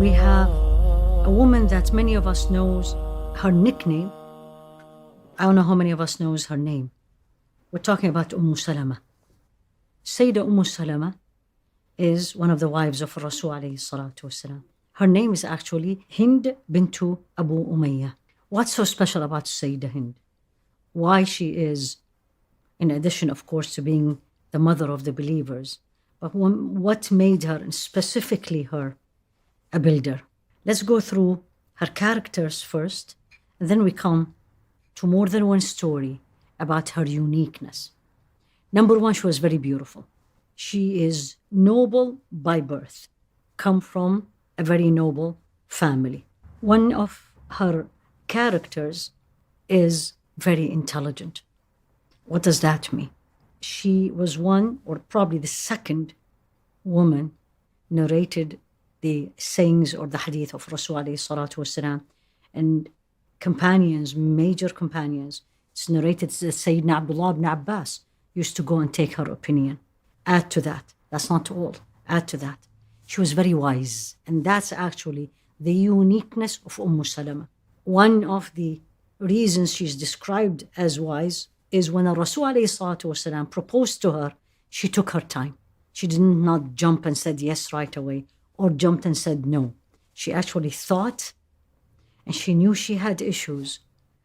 we have a woman that many of us knows her nickname. I don't know how many of us knows her name. We're talking about Salamah. Sayyida Salamah is one of the wives of Rasul alayhi salatu wasalam. Her name is actually Hind bint Abu Umayya. What's so special about Sayyida Hind? Why she is, in addition, of course, to being the mother of the believers, but what made her, and specifically her, a builder? Let's go through her characters first, and then we come to more than one story about her uniqueness. Number one, she was very beautiful. She is noble by birth, come from a very noble family. One of her characters is very intelligent. What does that mean? She was one, or probably the second woman, narrated the sayings or the hadith of Rasul alayhi salatu wasalam, and companions, major companions. It's narrated that Sayyidina Abdullah ibn Abbas used to go and take her opinion. Add to that, that's not all, add to that, she was very wise. And that's actually the uniqueness of Salamah. One of the reasons she's described as wise is when Rasul alayhi salatu wasalam proposed to her, she took her time. She did not jump and said yes right away, or jumped and said no. She actually thought, and she knew she had issues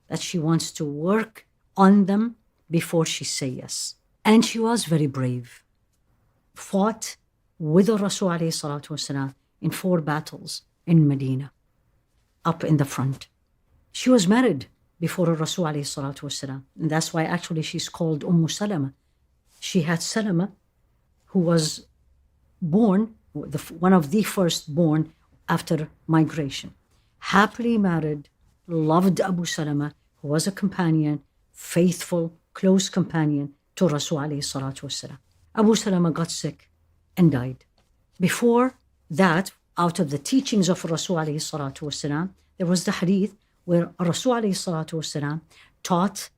that she wants to work on them before she say yes. And she was very brave. Fought with the Rasul alayhi salatu wasalam in 4 battles in Medina, up in the front. She was married before Rasul alayhi salatu wasalam, and that's why actually she's called Salamah. She had Salama, who was born, one of the first born after migration. Happily married, loved Abu Salamah, who was a companion, faithful, close companion to Rasul alayhi salatu wasalam. Abu Salamah got sick and died. Before that, out of the teachings of Rasul alayhi salatu wasalam, there was the hadith where Rasul alayhi salatu wasalam taught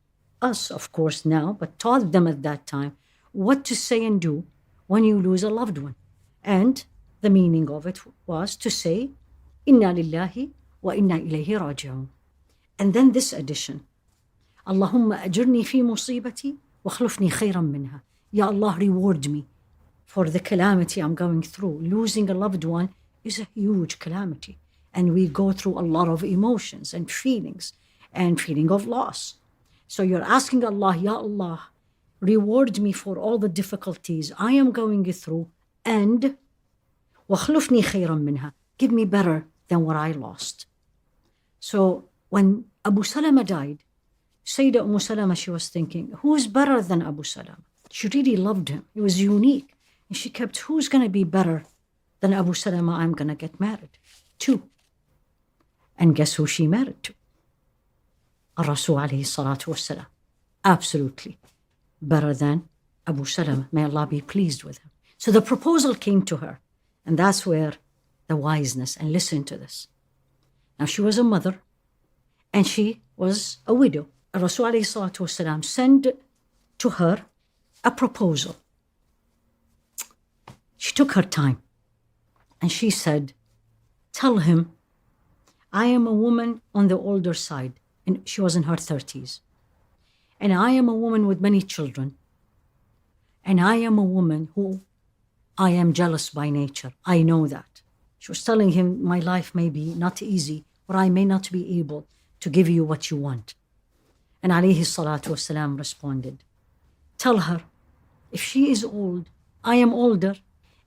us, of course now, but taught them at that time what to say and do when you lose a loved one. And the meaning of it was to say, Inna lillahi wa inna ilayhi raji'un. And then this addition, Allahumma ajirni fi musibati wa khlufni khayran minha. Ya Allah, reward me for the calamity I'm going through. Losing a loved one is a huge calamity. And we go through a lot of emotions and feelings and feeling of loss. So you're asking Allah, Ya Allah, reward me for all the difficulties I am going through, and وَخْلُفْنِي خَيْرًا مِنْهَا, give me better than what I lost. So when Abu Salamah died, Sayyida Salamah, she was thinking, who's better than Abu Salamah? She really loved him. He was unique. And she kept, who's going to be better than Abu Salamah I'm going to get married to? And guess who she married to? Rasul alayhi salatu wasalam. Absolutely better than Abu Salamah. May Allah be pleased with him. So the proposal came to her. And that's where the wiseness, and listen to this. Now she was a mother and she was a widow. Rasul alayhi salatu wasalam sent to her a proposal. She took her time and she said, tell him I am a woman on the older side, and she was in her 30s. And I am a woman with many children. And I am a woman who I am jealous by nature. I know that. She was telling him, my life may be not easy, or I may not be able to give you what you want. And alayhi salatu wasalam responded, tell her, if she is old, I am older.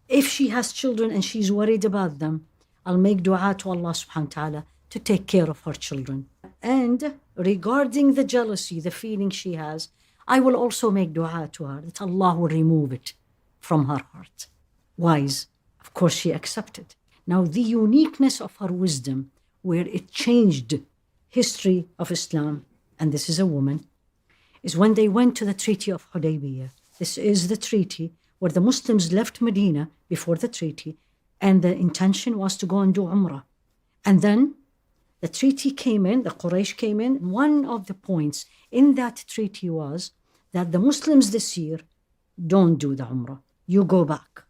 If she has children and she's worried about them, I'll make dua to Allah subhanahu wa ta'ala to take care of her children. And regarding the jealousy, the feeling she has, I will also make dua to her that Allah will remove it from her heart. Wise. Of course, she accepted. Now, the uniqueness of her wisdom, where it changed history of Islam, and this is a woman, is when they went to the Treaty of Hudaybiyyah. This is the treaty where the Muslims left Medina before the treaty, and the intention was to go and do Umrah. And then the treaty came in, the Quraysh came in. One of the points in that treaty was that the Muslims this year don't do the Umrah. You go back.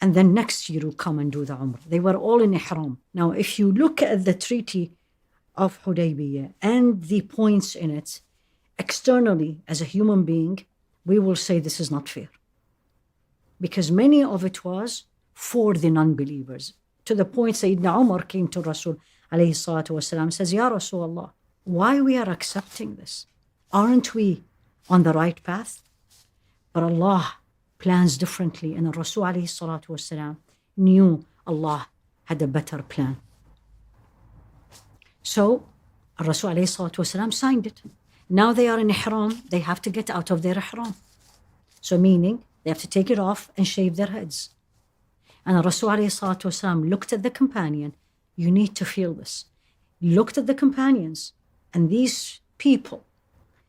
and then next year will come and do the Umrah. They were all in Ihram. Now, if you look at the Treaty of Hudaybiyyah and the points in it, externally, as a human being, we will say this is not fair. Because many of it was for the non-believers. To the point Sayyidina Umar came to Rasul alayhi salatu wasalam, says, Ya Rasulullah, why we are accepting this? Aren't we on the right path? But Allah plans differently, and Rasul alayhi salatu wasalam knew Allah had a better plan. So Rasul alayhi salatu wasalam signed it. Now they are in Ihram, they have to get out of their Ihram. So meaning, they have to take it off and shave their heads. And Rasul alayhi salatu wasalam looked at the companion. You need to feel this. Looked at the companions, and these people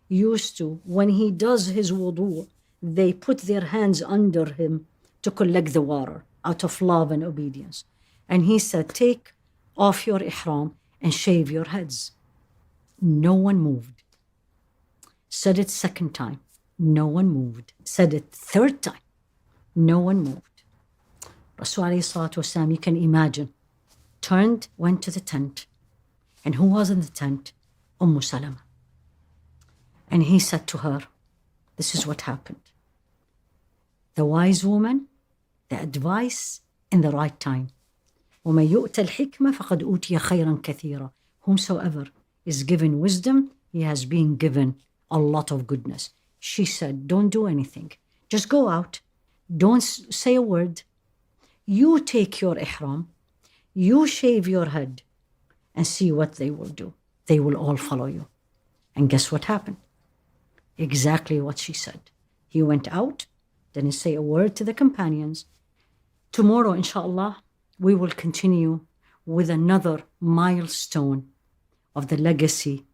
used to, when he does his wudu, they put their hands under him to collect the water out of love and obedience. And he said, take off your ihram and shave your heads. No one moved. Said it second time. No one moved. Said it third time. No one moved. Rasul alayhi salatu wasalam, you can imagine, turned, went to the tent. And who was in the tent? Salamah. And he said to her, this is what happened. The wise woman, the advice in the right time. وَمَن يُؤْتَ الْحِكْمَةَ فَقَدْ أُوتِيَ خَيْرًا كَثِيرًا. Whomsoever is given wisdom, he has been given a lot of goodness. She said, don't do anything. Just go out. Don't say a word. You take your ihram. You shave your head and see what they will do. They will all follow you. And guess what happened? Exactly what she said. He went out, didn't say a word to the companions. Tomorrow, inshallah, we will continue with another milestone of the legacy